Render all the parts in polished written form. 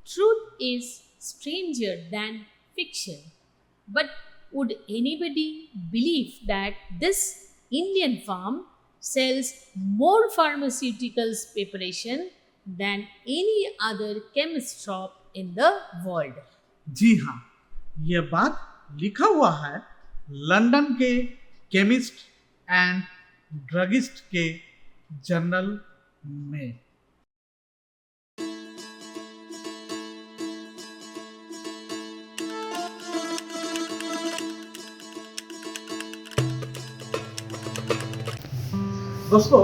truth is stranger than fiction. But would anybody believe that this Indian farm sells more pharmaceuticals preparation than any other chemist shop in the world? जी हाँ, यह बात लिखा हुआ है London के chemist and druggist के journal में। दोस्तों,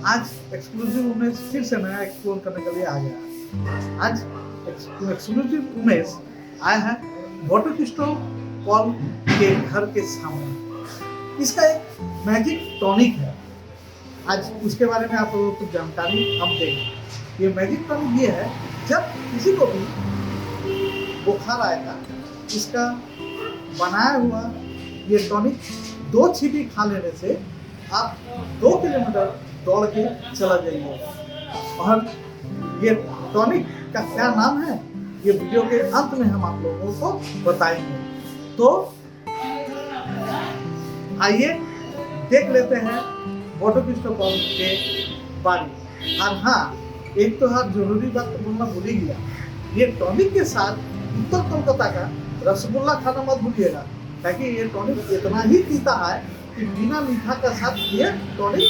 आज एक्सक्लूसिव उमेश फिर से नया एक्सप्लोर करने के लिए आ गया। आज एक्सक्लूसिव उमेश आया है वाटर क्रिस्टल पॉल के घर के सामने। इसका एक मैजिक टॉनिक है। आज उसके बारे में आप लोगों को जानकारी हम देंगे। ये मैजिक टॉनिक ये है, जब किसी को भी बुखार आएगा, इसका बनाया हुआ ये टॉनिक 2 छींटी खा लेने से आप 2 किलोमीटर दौड़ के चला जाइए। और ये टॉनिक का क्या नाम है, ये वीडियो के अंत में हम आप लोगों को बताएंगे। तो आइए देख लेते हैं वाटर क्रिस्टल पॉल के बारे में। और हाँ, एक तो हाँ जरूरी बात तो बोलना भूल ही गया, ये टॉनिक के साथ उत्तर कोलकाता का रसगुल्ला खाना मत भूलिएगा, ताकि ये टॉनिक इतना ही पीता है कि बिना मीठा का साथ ये टॉनिक।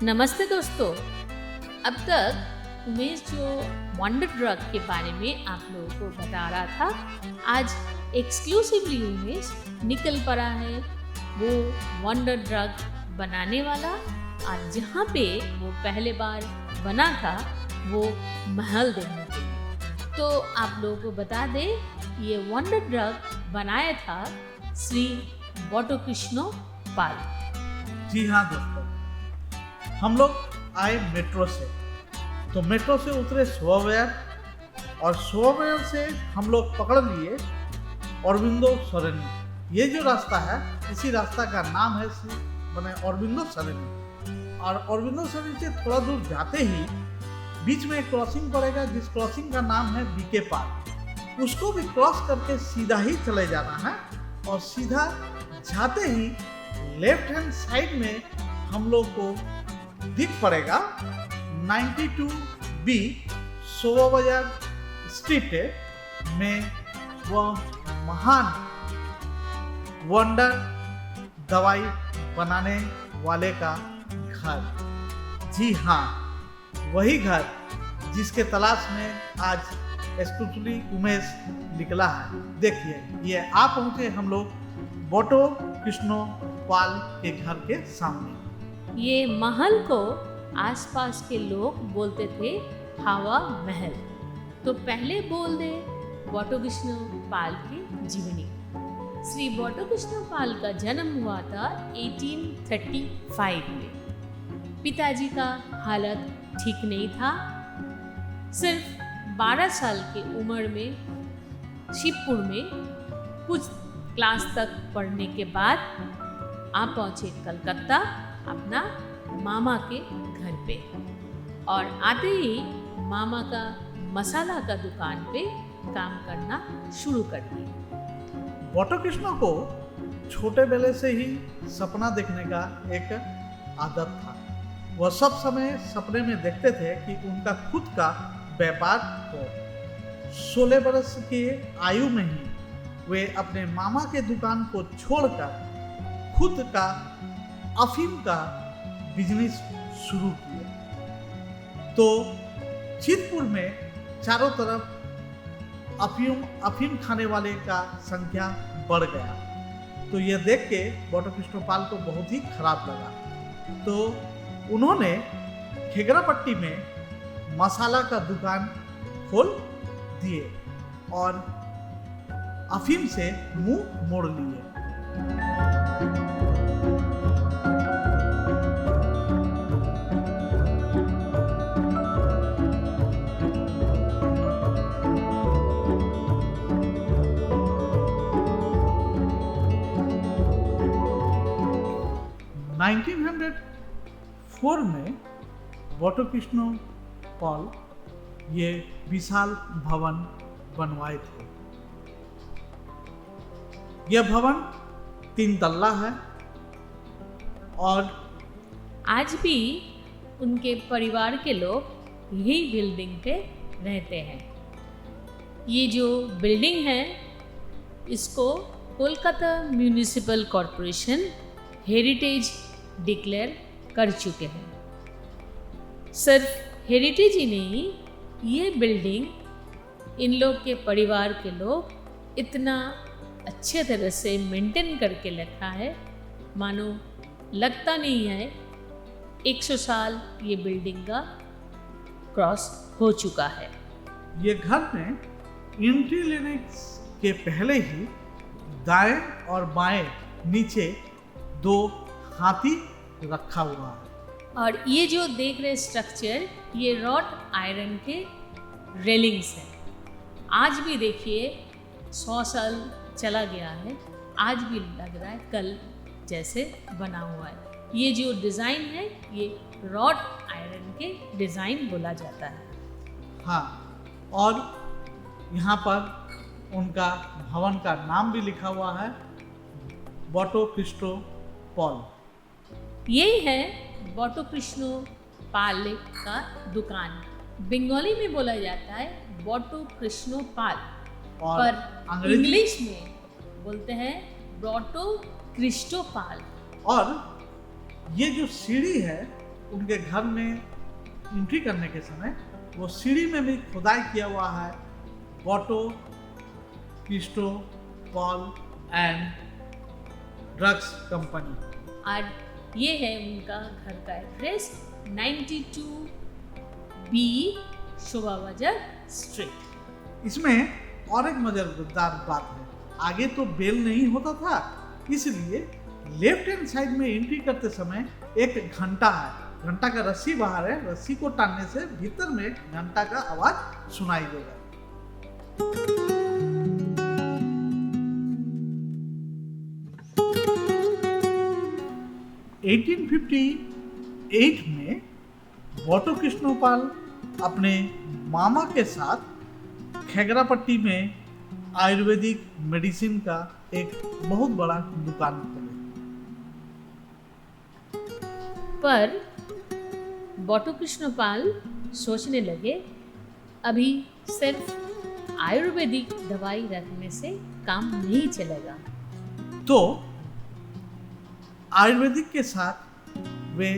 नमस्ते दोस्तों, अब तक उमेश जो वंडर ड्रग के बारे में आप लोगों को बता रहा था, आज एक्सक्लूसिवली उमेश निकल पड़ा है वो वंडर ड्रग बनाने वाला। और जहाँ पे वो पहले बार बना था वो महल देखने के लिए। तो आप लोगों को बता दें, ये वंडर ड्रग बनाया था श्री वाटर कृष्ण पाल। जी हाँ दोस्तों, हम लोग आए मेट्रो से, तो मेट्रो से उतरे सोवेयर, और सोवेयर से हम लोग पकड़ लिए अरविंदो सरोनी। ये जो रास्ता है, इसी रास्ता का नाम है अरविंदो सरोनी। और अरविंदो सरोनी से थोड़ा दूर जाते ही बीच में एक क्रॉसिंग पड़ेगा, जिस क्रॉसिंग का नाम है बीके पार्क। उसको भी क्रॉस करके सीधा ही चले जाना है, और सीधा जाते ही लेफ्ट हैंड साइड में हम लोग को दिख पड़ेगा 92B शोभा बाजार स्ट्रीट में वह महान वंडर दवाई बनाने वाले का घर। जी हाँ, वही घर जिसके तलाश में आज एक्सक्लूसिवली उमेश निकला है। देखिए, ये आप पहुंचे हम लोग वाटर कृष्ण पाल के घर के सामने। ये महल को आसपास के लोग बोलते थे हवा महल। तो पहले बोल दे वाटर कृष्ण पाल की जीवनी। श्री वाटर कृष्ण पाल का जन्म हुआ था 1835 में। पिताजी का हालत ठीक नहीं था। सिर्फ 12 साल की उम्र में शिवपुर में कुछ क्लास तक पढ़ने के बाद आप पहुँचे कलकत्ता अपना मामा के घर पे। और आते ही मामा का मसाला का दुकान पे काम करना शुरू कर दिया। वाटर कृष्ण को छोटे बेले से ही सपना देखने का एक आदत था। वह सब समय सपने में देखते थे कि उनका खुद का व्यापार हो। 16 बरस की आयु में ही वे अपने मामा के दुकान को छोड़कर खुद का अफीम का बिजनेस शुरू किया। तो चितपुर में चारों तरफ अफीम खाने वाले का संख्या बढ़ गया। तो यह देख के वाटर कृष्ण पाल को बहुत ही खराब लगा। तो उन्होंने खेगरापट्टी में मसाला का दुकान खोल दिए और अफीम से मुंह मोड़ लिए। (1904) में वाटर कृष्ण पाल ये विशाल भवन बनवाए थे। यह भवन 3 तल्ला है और आज भी उनके परिवार के लोग यही बिल्डिंग पे रहते हैं। ये जो बिल्डिंग है इसको Kolkata municipal corporation heritage declare कर चुके हैं। सिर्फ हेरिटेज ही नहीं, ये बिल्डिंग इन लोग के परिवार के लोग इतना अच्छे तरह से मेंटेन करके रखा है, मानो लगता नहीं है 100 साल ये बिल्डिंग का क्रॉस हो चुका है। ये घर में एंट्री लेने के पहले ही दाएं और बाएं नीचे 2 हाथी रखा हुआ है। और ये जो देख रहे स्ट्रक्चर, ये रॉट आयरन के रेलिंग्स हैं। आज भी देखिए 100 साल चला गया है, आज भी लग रहा है कल जैसे बना हुआ है। ये जो डिज़ाइन है ये रॉट आयरन के डिज़ाइन बोला जाता है। हाँ, और यहाँ पर उनका भवन का नाम भी लिखा हुआ है, बॉटो क्रिस्टो पॉल। यही है बॉटो कृष्णो पाल का दुकान। बंगाली में बोला जाता है बॉटो कृष्णो पाल, और पर इंग्लिश में बोलते हैं बॉटो क्रिस्टो पाल। और ये जो सीढ़ी है उनके घर में एंट्री करने के समय, वो सीढ़ी में भी खुदाई किया हुआ है, बॉटो Cristo Paul and drugs company. और ये है उनका घर का एड्रेस, 92B शोभा बाजार स्ट्रीट। इसमें और एक मजेदार बात है, आगे तो बेल नहीं होता था, इसलिए लेफ्ट हैंड साइड में एंट्री करते समय एक घंटा है, घंटा का रस्सी बाहर है, रस्सी को टानने से भीतर में घंटा का आवाज सुनाई देगा। 1858 में बॉटो कृष्णोपाल अपने मामा के साथ खेगरापट्टी में आयुर्वेदिक मेडिसिन का एक बहुत बड़ा दुकान खोले। पर बॉटो कृष्णपाल सोचने लगे अभी सिर्फ आयुर्वेदिक दवाई रखने से काम नहीं चलेगा। तो आयुर्वेदिक के साथ वे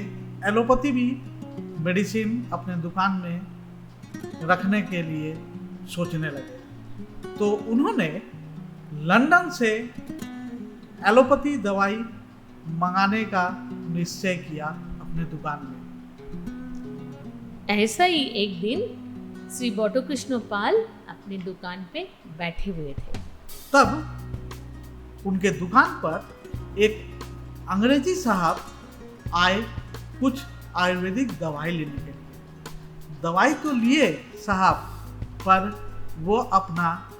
एलोपैथी भी मेडिसिन अपने दुकान में रखने के लिए सोचने लगे। तो उन्होंने लंदन से एलोपैथी दवाई मंगाने का निश्चय किया अपने दुकान में। ऐसा ही एक दिन श्री बॉटो कृष्णपाल अपनी दुकान पे बैठे हुए थे। तब उनके दुकान पर एक अंग्रेजी साहब आए कुछ आयुर्वेदिक दवाई लेने के लिए। दवाई तो लिए साहब, पर वो अपना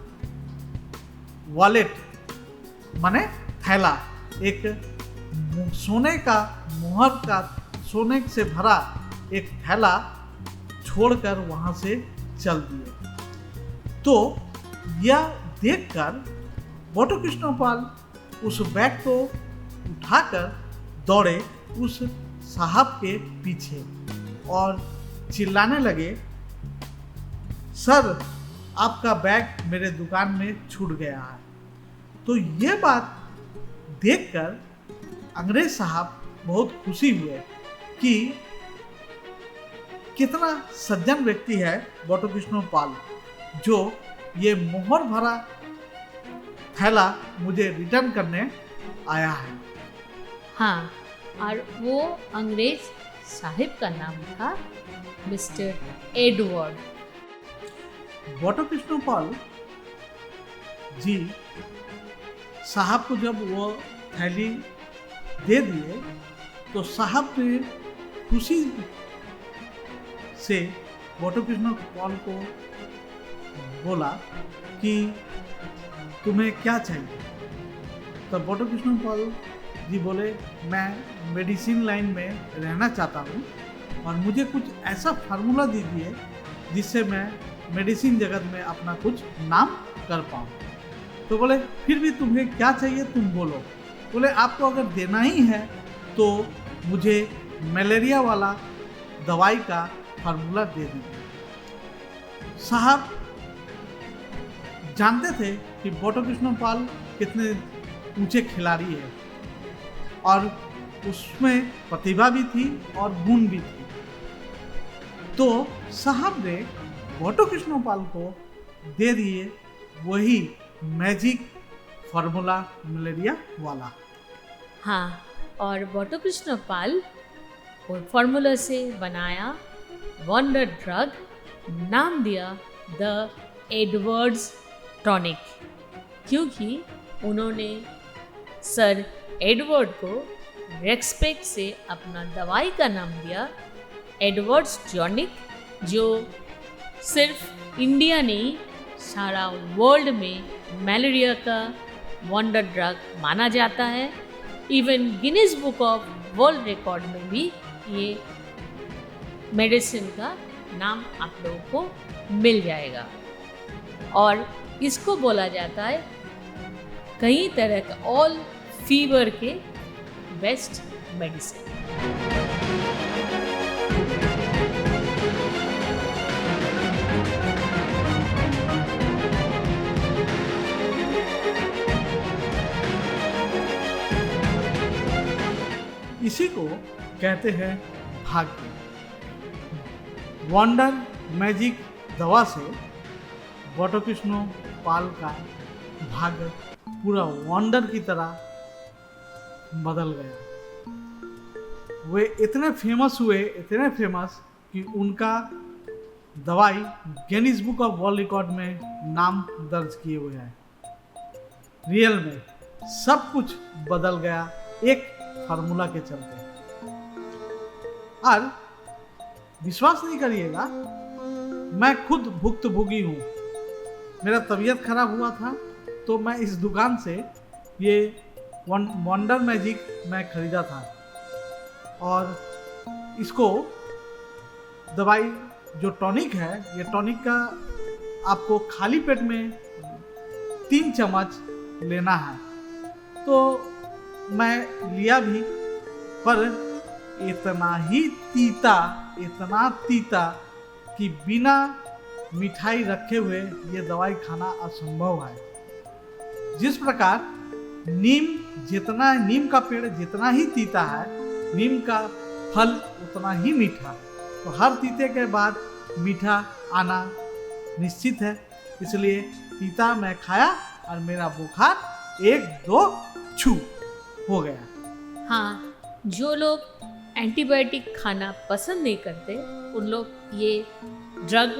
वॉलेट माने थैला, एक सोने का मुहर का सोने से भरा एक थैला छोड़कर वहां से चल दिए। तो यह देखकर बॉटो कृष्णपाल उस बैग को उठाकर दौड़े उस साहब के पीछे और चिल्लाने लगे, सर आपका बैग मेरे दुकान में छूट गया है। तो ये बात देखकर अंग्रेज साहब बहुत खुशी हुए कि कितना सज्जन व्यक्ति है बॉटो कृष्णपाल, जो ये मोहर भरा थैला मुझे रिटर्न करने आया है। हाँ, और वो अंग्रेज साहिब का नाम था मिस्टर एडवर्ड। बॉटो कृष्णपाल जी साहब को जब वो थैली दे दिए तो साहब ने खुशी से बॉटो कृष्णपाल को बोला कि तुम्हें क्या चाहिए। तो बॉटो कृष्णपाल जी बोले, मैं मेडिसिन लाइन में रहना चाहता हूँ और मुझे कुछ ऐसा फार्मूला दीजिए जिससे मैं मेडिसिन जगत में अपना कुछ नाम कर पाऊँ। तो बोले फिर भी तुम्हें क्या चाहिए तुम बोलो। बोले आपको अगर देना ही है तो मुझे मलेरिया वाला दवाई का फार्मूला दे दीजिए। साहब जानते थे कि बटू कृष्ण पाल कितने ऊंचे खिलाड़ी है और उसमें प्रतिभा भी थी और गुण भी थी। तो साहब ने बटू कृष्ण पाल को दे दिए वही मैजिक फार्मूला मलेरिया वाला। हाँ, और बटू कृष्ण पाल वो फार्मूला से बनाया वंडर ड्रग, नाम दिया द एडवर्ड्स टॉनिक, क्योंकि उन्होंने सर एडवर्ड को रेस्पेक्ट से अपना दवाई का नाम दिया एडवर्ड्स टॉनिक, जो सिर्फ इंडिया नहीं सारा वर्ल्ड में मलेरिया का वंडर ड्रग माना जाता है। Even Guinness book of world record में भी ये मेडिसिन का नाम आप लोगों को मिल जाएगा। और इसको बोला जाता है कई तरह का ऑल फीवर के बेस्ट मेडिसिन। इसी को कहते हैं भाग्य। वंडर मैजिक दवा से बटू कृष्ण पाल का भाग्य पूरा वंडर की तरह बदल गया। वे इतने फेमस हुए, इतने फेमस कि उनका दवाई Guinness book of world record में नाम दर्ज किए हुए हैं। रियल में सब कुछ बदल गया एक फार्मूला के चलते। और विश्वास नहीं करिएगा, मैं खुद भुक्तभोगी हूँ। मेरा तबीयत खराब हुआ था तो मैं इस दुकान से ये वंडर मैजिक मैं खरीदा था और इसको दवाई जो टॉनिक है, ये टॉनिक का आपको खाली पेट में 3 चम्मच लेना है। तो मैं लिया भी, पर इतना तीता कि बिना मिठाई रखे हुए ये दवाई खाना असंभव है। जिस प्रकार नीम का पेड़ जितना ही तीता है, नीम का फल उतना ही मीठा। तो हर तीते के बाद मीठा आना निश्चित है, इसलिए तीता मैं खाया और मेरा बुखार 1-2 छू हो गया। हाँ, जो लोग एंटीबायोटिक खाना पसंद नहीं करते उन लोग ये ड्रग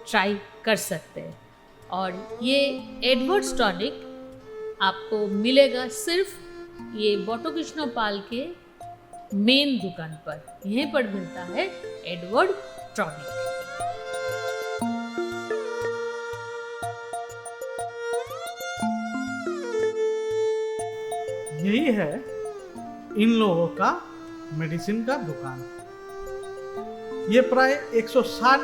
ट्राई कर सकते हैं। और ये एडवर्ड्स टॉनिक आपको मिलेगा सिर्फ ये बटू कृष्ण पाल के मेन दुकान पर, यहीं पर मिलता है एडवर्ड टॉनिक। यही है इन लोगों का मेडिसिन का दुकान। ये प्राय 160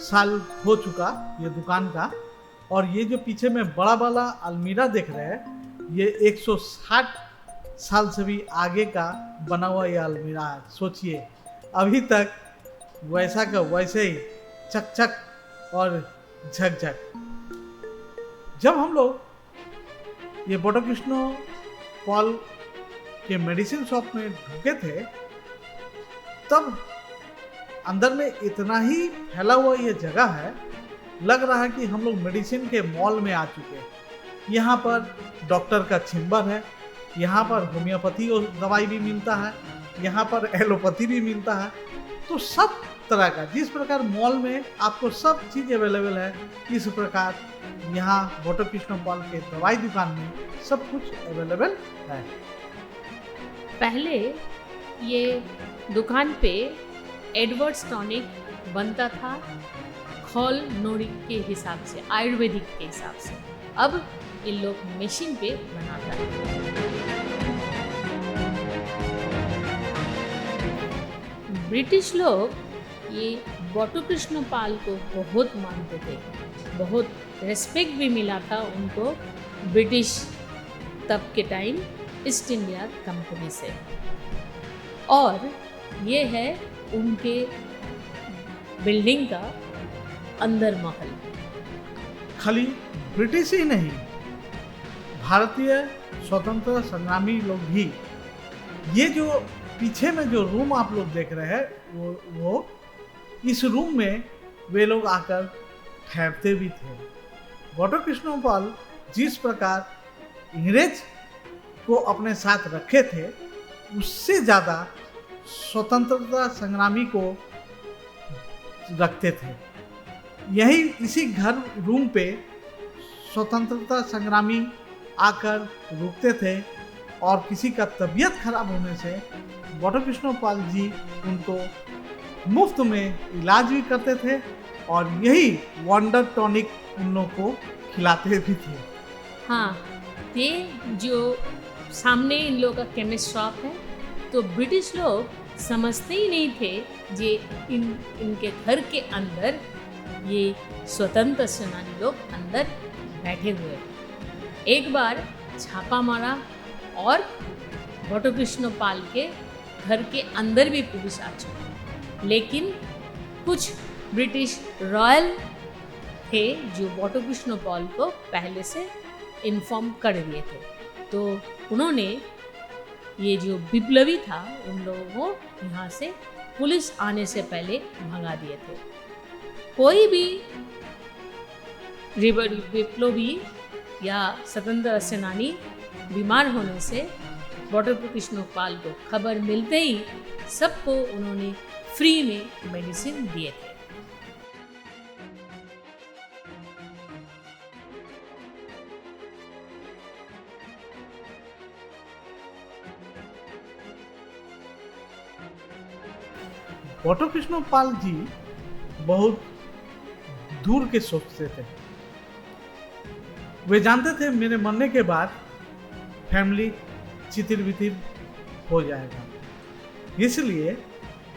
साल हो चुका ये दुकान का। और ये जो पीछे में बड़ा वाला अलमीरा देख रहे हैं, ये 160 साल से भी आगे का बना हुआ ये अलमीरा है। सोचिए, अभी तक वैसा का वैसे ही चक चक और झकझक। जब हम लोग ये बटू कृष्ण पाल के मेडिसिन शॉप में ढुके थे, तब अंदर में इतना ही फैला हुआ ये जगह है, लग रहा है कि हम लोग मेडिसिन के मॉल में आ चुके हैं। यहाँ पर डॉक्टर का चेम्बर है, यहाँ पर होम्योपैथी और दवाई भी मिलता है, यहाँ पर एलोपैथी भी मिलता है। तो सब तरह का, जिस प्रकार मॉल में आपको सब चीज़ अवेलेबल है, इस प्रकार यहाँ बटू कृष्ण पाल के दवाई दुकान में सब कुछ अवेलेबल है। पहले ये दुकान पे एडवर्ड्स टॉनिक बनता था खोल नोड़ी के हिसाब से, आयुर्वेदिक के हिसाब से। अब इन लोग मशीन पे बनाता है। ब्रिटिश लोग ये बटू कृष्ण पाल को बहुत मानते थे, बहुत रेस्पेक्ट भी मिला था उनको ब्रिटिश तब के टाइम ईस्ट इंडिया कंपनी से। और ये है उनके बिल्डिंग का अंदर महल। खाली ब्रिटिश ही नहीं, भारतीय स्वतंत्रता संग्रामी लोग भी, ये जो पीछे में जो रूम आप लोग देख रहे हैं वो इस रूम में वे लोग आकर ठहरते भी थे। बटू कृष्ण पाल जिस प्रकार अंग्रेज को अपने साथ रखे थे, उससे ज़्यादा स्वतंत्रता संग्रामी को रखते थे। यही इसी घर रूम पे स्वतंत्रता संग्रामी आकर रुकते थे और किसी का तबीयत खराब होने से बटू कृष्ण पाल जी उनको मुफ्त में इलाज भी करते थे और यही वंडर टॉनिक उन लोगों को खिलाते भी थे। हाँ, ये जो सामने इन लोगों का केमिस्ट शॉप है, तो ब्रिटिश लोग समझते ही नहीं थे जे इनके घर के अंदर ये स्वतंत्र सेनानी लोग अंदर बैठे हुए। एक बार छापा मारा और बटू कृष्ण पाल के घर के अंदर भी पुलिस आ चुकी, लेकिन कुछ ब्रिटिश रॉयल थे जो बटू कृष्ण पाल को पहले से इन्फॉर्म कर दिए थे, तो उन्होंने ये जो विप्लवी था उन लोगों को यहाँ से पुलिस आने से पहले भगा दिए थे। कोई भी विप्लवी या स्वतंत्र सेनानी बीमार होने से बटू कृष्ण पाल को खबर मिलते ही सबको उन्होंने फ्री में मेडिसिन दिए थे। बटू कृष्ण पाल जी बहुत दूर के सोचते थे। वे जानते थे मेरे मरने के बाद फैमिली चितिर बितिर हो जाएगा, इसलिए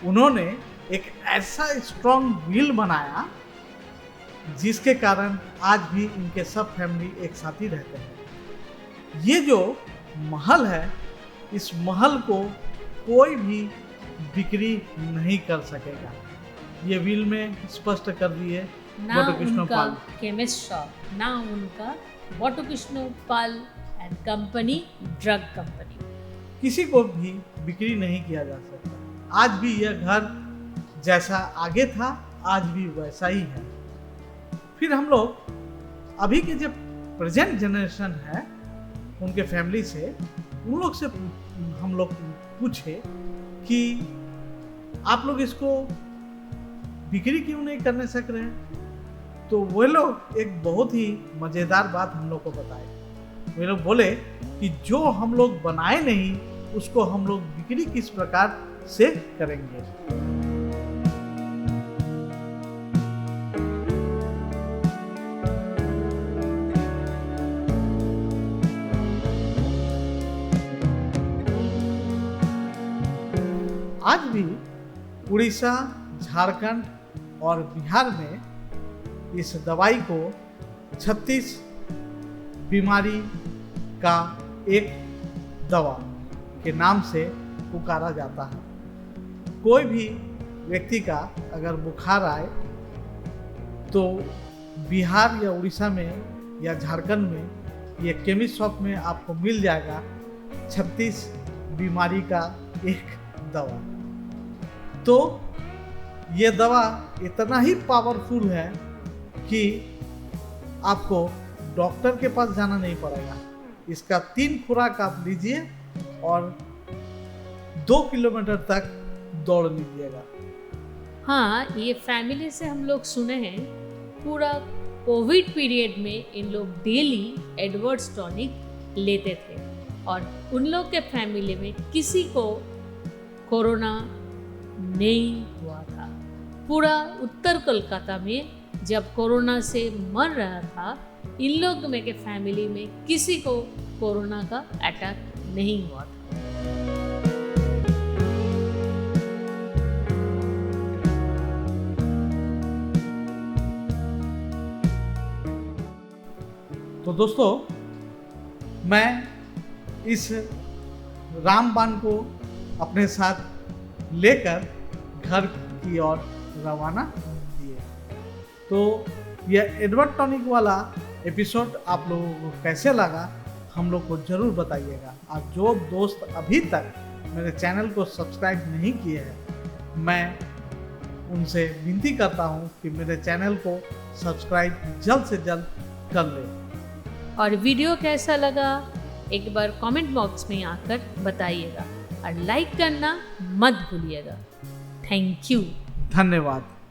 उन्होंने एक ऐसा स्ट्रॉन्ग विल बनाया जिसके कारण आज भी इनके सब फैमिली एक साथ ही रहते हैं। ये जो महल है, इस महल को कोई भी बिक्री नहीं कर सकेगा, ये विल में स्पष्ट कर दिए बटू कृष्ण पाल। केमिस्ट शॉप, ना उनका बटू कृष्ण पाल एंड कंपनी ड्रग कंपनी, किसी को भी बिक्री नहीं किया जा सकता। आज भी यह घर जैसा आगे था आज भी वैसा ही है। फिर हम लोग अभी के जो प्रेजेंट जनरेशन है उनके फैमिली से, उन लोग से हम लोग पूछे कि आप लोग इसको बिक्री क्यों नहीं करने सक रहे हैं, तो वे लोग एक बहुत ही मज़ेदार बात हम लोग को बताए। वे लोग बोले कि जो हम लोग बनाए नहीं उसको हम लोग बिक्री किस प्रकार से करेंगे। आज भी उड़ीसा, झारखंड और बिहार में इस दवाई को 36 बीमारी का एक दवा के नाम से पुकारा जाता है। कोई भी व्यक्ति का अगर बुखार आए तो बिहार या उड़ीसा में या झारखंड में ये केमिस्ट शॉप में आपको मिल जाएगा 36 बीमारी का एक दवा। तो ये दवा इतना ही पावरफुल है कि आपको डॉक्टर के पास जाना नहीं पड़ेगा। इसका 3 खुराक आप लीजिए और 2 किलोमीटर तक दौड़ लीजिएगा। हाँ, ये फैमिली से हम लोग सुने हैं, पूरा कोविड पीरियड में इन लोग डेली एडवर्ड्स टॉनिक लेते थे और उन लोग के फैमिली में किसी को कोरोना नहीं हुआ था। पूरा उत्तर कोलकाता में जब कोरोना से मर रहा था, इन लोग में के फैमिली में किसी को कोरोना का अटैक नहीं हुआ था। तो दोस्तों, मैं इस रामबाण को अपने साथ लेकर घर की ओर रवाना किए। तो यह एडवर्ड टॉनिक वाला एपिसोड आप लोगों को कैसे लगा हम लोग को ज़रूर बताइएगा। और जो दोस्त अभी तक मेरे चैनल को सब्सक्राइब नहीं किए हैं, मैं उनसे विनती करता हूं कि मेरे चैनल को सब्सक्राइब जल्द से जल्द कर लें। और वीडियो कैसा लगा एक बार कमेंट बॉक्स में आकर बताइएगा और लाइक करना मत भूलिएगा। Thank you. धन्यवाद।